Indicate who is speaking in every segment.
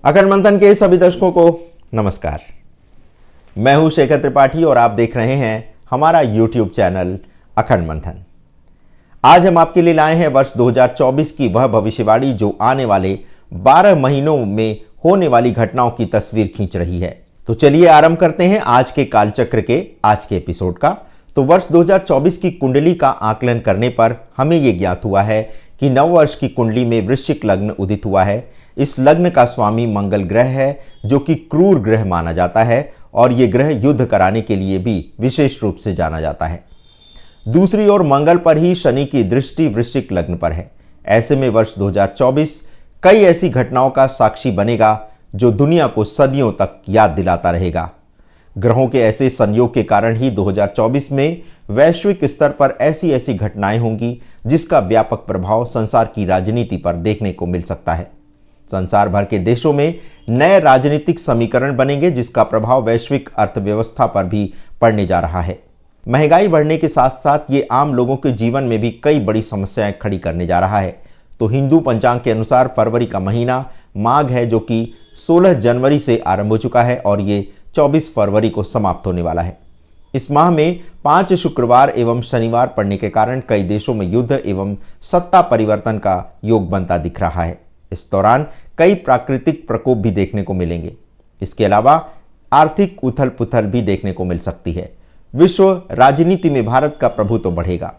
Speaker 1: अखंड मंथन के सभी दर्शकों को नमस्कार। मैं हूं शेखर त्रिपाठी और आप देख रहे हैं हमारा YouTube चैनल अखंड मंथन। आज हम आपके लिए लाए हैं वर्ष 2024 की वह भविष्यवाणी जो आने वाले 12 महीनों में होने वाली घटनाओं की तस्वीर खींच रही है। तो चलिए आरंभ करते हैं आज के कालचक्र के आज के एपिसोड का। तो वर्ष 2024 की कुंडली का आकलन करने पर हमें यह ज्ञात हुआ है कि नववर्ष की कुंडली में वृश्चिक लग्न उदित हुआ है। इस लग्न का स्वामी मंगल ग्रह है जो कि क्रूर ग्रह माना जाता है और ये ग्रह युद्ध कराने के लिए भी विशेष रूप से जाना जाता है। दूसरी ओर मंगल पर ही शनि की दृष्टि वृश्चिक लग्न पर है। ऐसे में वर्ष 2024 कई ऐसी घटनाओं का साक्षी बनेगा जो दुनिया को सदियों तक याद दिलाता रहेगा। ग्रहों के ऐसे संयोग के कारण ही 2024 में वैश्विक स्तर पर ऐसी घटनाएं होंगी जिसका व्यापक प्रभाव संसार की राजनीति पर देखने को मिल सकता है। संसार भर के देशों में नए राजनीतिक समीकरण बनेंगे जिसका प्रभाव वैश्विक अर्थव्यवस्था पर भी पड़ने जा रहा है। महंगाई बढ़ने के साथ साथ ये आम लोगों के जीवन में भी कई बड़ी समस्याएं खड़ी करने जा रहा है। तो हिंदू पंचांग के अनुसार फरवरी का महीना माघ है जो कि 16 जनवरी से आरंभ हो चुका है और ये 24 फरवरी को समाप्त होने वाला है। इस माह में 5 शुक्रवार एवं शनिवार पड़ने के कारण कई देशों में युद्ध एवं सत्ता परिवर्तन का योग बनता दिख रहा है। इस दौरान कई प्राकृतिक प्रकोप भी देखने को मिलेंगे। इसके अलावा आर्थिक उथल पुथल भी देखने को मिल सकती है। विश्व राजनीति में भारत का प्रभुत्व बढ़ेगा।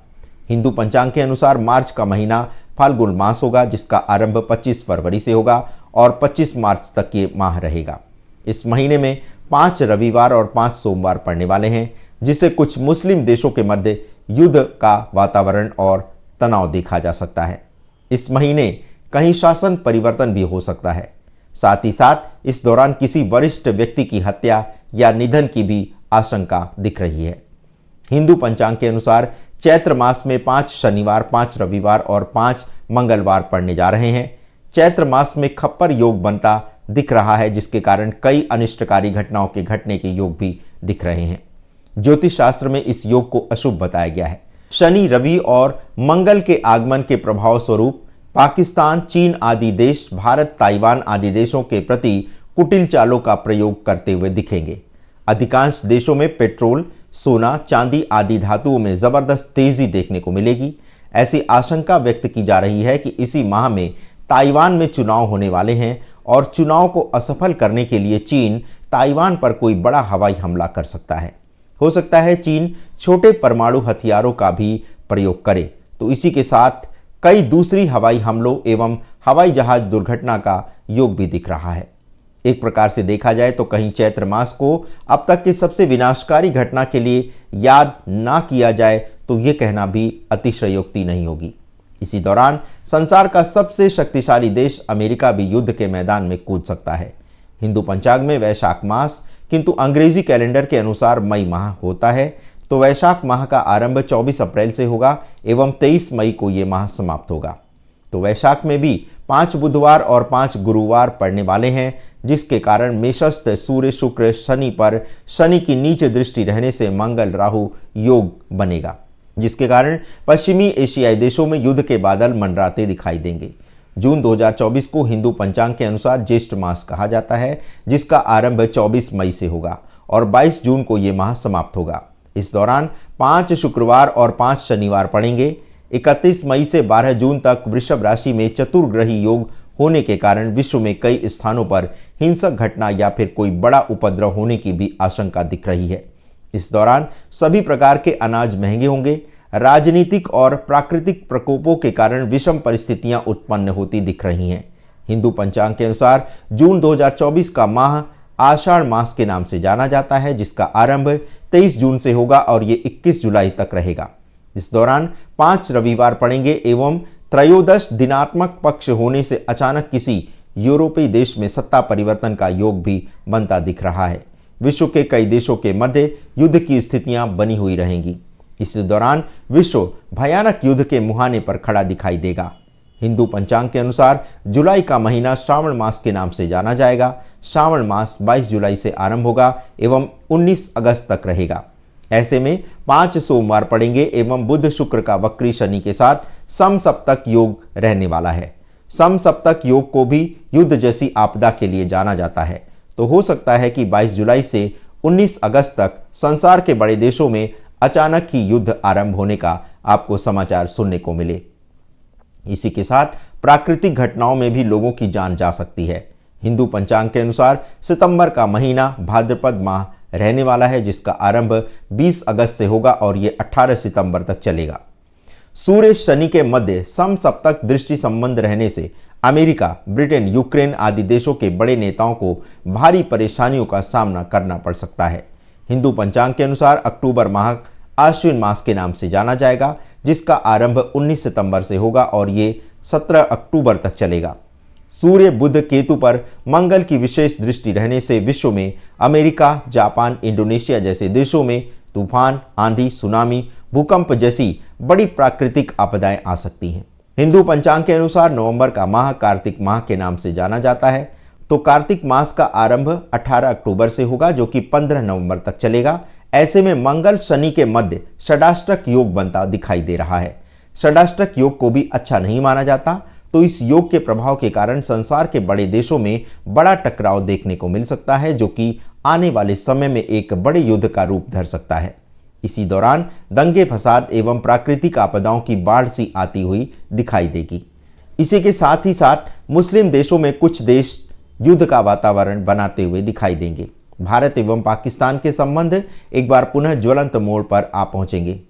Speaker 1: हिंदू पंचांग के अनुसार मार्च का महीना फाल्गुन मास होगा जिसका आरंभ 25 फरवरी से होगा और 25 मार्च तक ये माह रहेगा। इस महीने में 5 रविवार और 5 सोमवार पड़ने वाले हैं जिससे कुछ मुस्लिम देशों के मध्य युद्ध का वातावरण और तनाव देखा जा सकता है। इस महीने कहीं शासन परिवर्तन भी हो सकता है। साथ ही साथ इस दौरान किसी वरिष्ठ व्यक्ति की हत्या या निधन की भी आशंका दिख रही है। हिंदू पंचांग के अनुसार चैत्र मास में 5 शनिवार, 5 रविवार और 5 मंगलवार पड़ने जा रहे हैं। चैत्र मास में खप्पर योग बनता दिख रहा है जिसके कारण कई अनिष्टकारी घटनाओं के घटने के योग भी दिख रहे हैं। ज्योतिष शास्त्र में इस योग को अशुभ बताया गया है। शनि, रवि और मंगल के आगमन के प्रभाव स्वरूप पाकिस्तान, चीन आदि देश भारत, ताइवान आदि देशों के प्रति कुटिल चालों का प्रयोग करते हुए दिखेंगे। अधिकांश देशों में पेट्रोल, सोना, चांदी आदि धातुओं में जबरदस्त तेजी देखने को मिलेगी। ऐसी आशंका व्यक्त की जा रही है कि इसी माह में ताइवान में चुनाव होने वाले हैं और चुनाव को असफल करने के लिए चीन ताइवान पर कोई बड़ा हवाई हमला कर सकता है। हो सकता है चीन छोटे परमाणु हथियारों का भी प्रयोग करे। तो इसी के साथ कई दूसरी हवाई हमलों एवं हवाई जहाज दुर्घटना का योग भी दिख रहा है। एक प्रकार से देखा जाए तो कहीं चैत्र मास को अब तक की सबसे विनाशकारी घटना के लिए याद ना किया जाए तो ये कहना भी अतिशयोक्ति नहीं होगी। इसी दौरान संसार का सबसे शक्तिशाली देश अमेरिका भी युद्ध के मैदान में कूद सकता है। हिंदू पंचांग में वैशाख मास किंतु अंग्रेजी कैलेंडर के अनुसार मई माह होता है। तो वैशाख माह का आरंभ 24 अप्रैल से होगा एवं 23 मई को ये माह समाप्त होगा। तो वैशाख में भी 5 बुधवार और 5 गुरुवार पड़ने वाले हैं जिसके कारण मेषस्थ सूर्य, शुक्र, शनि पर शनि की नीच दृष्टि रहने से मंगल राहु योग बनेगा जिसके कारण पश्चिमी एशियाई देशों में युद्ध के बादल मंडराते दिखाई देंगे। जून 2024 को हिंदू पंचांग के अनुसार ज्येष्ठ मास कहा जाता है जिसका आरंभ 24 मई से होगा और 22 जून को ये माह समाप्त होगा। इस दौरान 5 शुक्रवार और 5 शनिवार पड़ेंगे। 31 मई से 12 जून तक वृषभ राशि में चतुर्ग्रही योग होने के कारण विश्व में कई स्थानों पर हिंसक घटना या फिर कोई बड़ा उपद्रव होने की भी आशंका दिख रही है। इस दौरान सभी प्रकार के अनाज महंगे होंगे। राजनीतिक और प्राकृतिक प्रकोपों के कारण विषम परिस्थितियां उत्पन्न होती दिख रही हैं। हिंदू पंचांग के अनुसार जून 2024 का माह आषाढ़ मास के नाम से जाना जाता है जिसका आरंभ 23 जून से होगा और ये 21 जुलाई तक रहेगा। इस दौरान 5 रविवार पड़ेंगे एवं त्रयोदश दिनात्मक पक्ष होने से अचानक किसी यूरोपीय देश में सत्ता परिवर्तन का योग भी बनता दिख रहा है। विश्व के कई देशों के मध्य युद्ध की स्थितियां बनी हुई रहेंगी। इस दौरान विश्व भयानक युद्ध के मुहाने पर खड़ा दिखाई देगा। हिंदू पंचांग के अनुसार जुलाई का महीना श्रावण मास के नाम से जाना जाएगा। श्रावण मास 22 जुलाई से आरंभ होगा एवं 19 अगस्त तक रहेगा। ऐसे में 5 सोमवार पड़ेंगे एवं बुध शुक्र का वक्री शनि के साथ समसप्तक योग रहने वाला है। समसप्तक योग को भी युद्ध जैसी आपदा के लिए जाना जाता है। तो हो सकता है कि 22 जुलाई से 19 अगस्त तक संसार के बड़े देशों में अचानक ही युद्ध आरंभ होने का आपको समाचार सुनने को मिले। इसी के साथ प्राकृतिक घटनाओं में भी लोगों की जान जा सकती है। हिंदू पंचांग के अनुसार सितंबर का महीना भाद्रपद माह रहने वाला है, जिसका आरंभ 20 अगस्त से होगा और ये 18 सितंबर तक चलेगा। सूर्य शनि के मध्य समसप्तक दृष्टि संबंध रहने से अमेरिका, ब्रिटेन, यूक्रेन आदि देशों के बड़े नेताओं को भारी परेशानियों का सामना करना पड़ सकता है। हिंदू पंचांग के अनुसार अक्टूबर माह आश्विन मास के नाम से जाना जाएगा, जिसका आरंभ 19 सितंबर से होगा और ये 17 अक्टूबर तक चलेगा। सूर्य, बुध, केतु पर मंगल की विशेष दृष्टि रहने से विश्व में अमेरिका, जापान, इंडोनेशिया जैसे देशों में तूफान, आंधी, सुनामी, भूकंप जैसी बड़ी प्राकृतिक आपदाएं आ सकती हैं। हिंदू पंचांग के अनुसार नवंबर का माह कार्तिक माह के नाम से जाना जाता है। तो कार्तिक मास का आरंभ 18 अक्टूबर से होगा, जो कि 15 नवंबर तक चलेगा। ऐसे में मंगल शनि के मध्य षडाष्टक योग बनता दिखाई दे रहा है। षडाष्टक योग को भी अच्छा नहीं माना जाता, तो इस योग के प्रभाव के कारण संसार के बड़े देशों में बड़ा टकराव देखने को मिल सकता है, जो कि आने वाले समय में एक बड़े युद्ध का रूप धर सकता है। इसी दौरान दंगे फसाद एवं प्राकृतिक आपदाओं की बाढ़ सी आती हुई दिखाई देगी। इसी के साथ ही साथ मुस्लिम देशों में कुछ देश युद्ध का वातावरण बनाते हुए दिखाई देंगे। भारत एवं पाकिस्तान के संबंध एक बार पुनः ज्वलंत मोड़ पर आ पहुंचेंगे।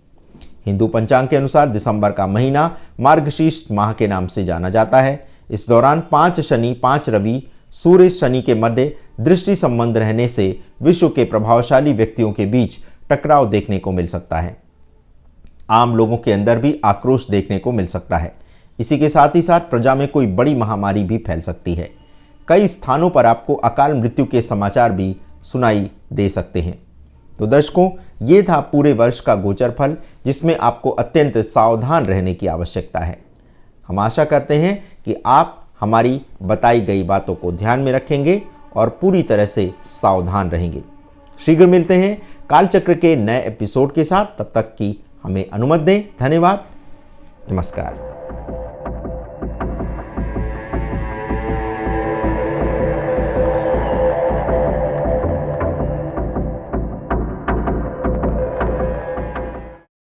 Speaker 1: हिंदू पंचांग के अनुसार दिसंबर का महीना मार्गशीर्ष माह के नाम से जाना जाता है। इस दौरान 5 शनि, 5 रवि, सूर्य शनि के मध्य दृष्टि संबंध रहने से विश्व के प्रभावशाली व्यक्तियों के बीच टकराव देखने को मिल सकता है। आम लोगों के अंदर भी आक्रोश देखने को मिल सकता है। इसी के साथ ही साथ प्रजा में कोई बड़ी महामारी भी फैल सकती है। कई स्थानों पर आपको अकाल मृत्यु के समाचार भी सुनाई दे सकते हैं। तो दर्शकों, ये था पूरे वर्ष का गोचर फल, जिसमें आपको अत्यंत सावधान रहने की आवश्यकता है। हम आशा करते हैं कि आप हमारी बताई गई बातों को ध्यान में रखेंगे और पूरी तरह से सावधान रहेंगे। शीघ्र मिलते हैं कालचक्र के नए एपिसोड के साथ। तब तक की हमें अनुमति दें। धन्यवाद। नमस्कार।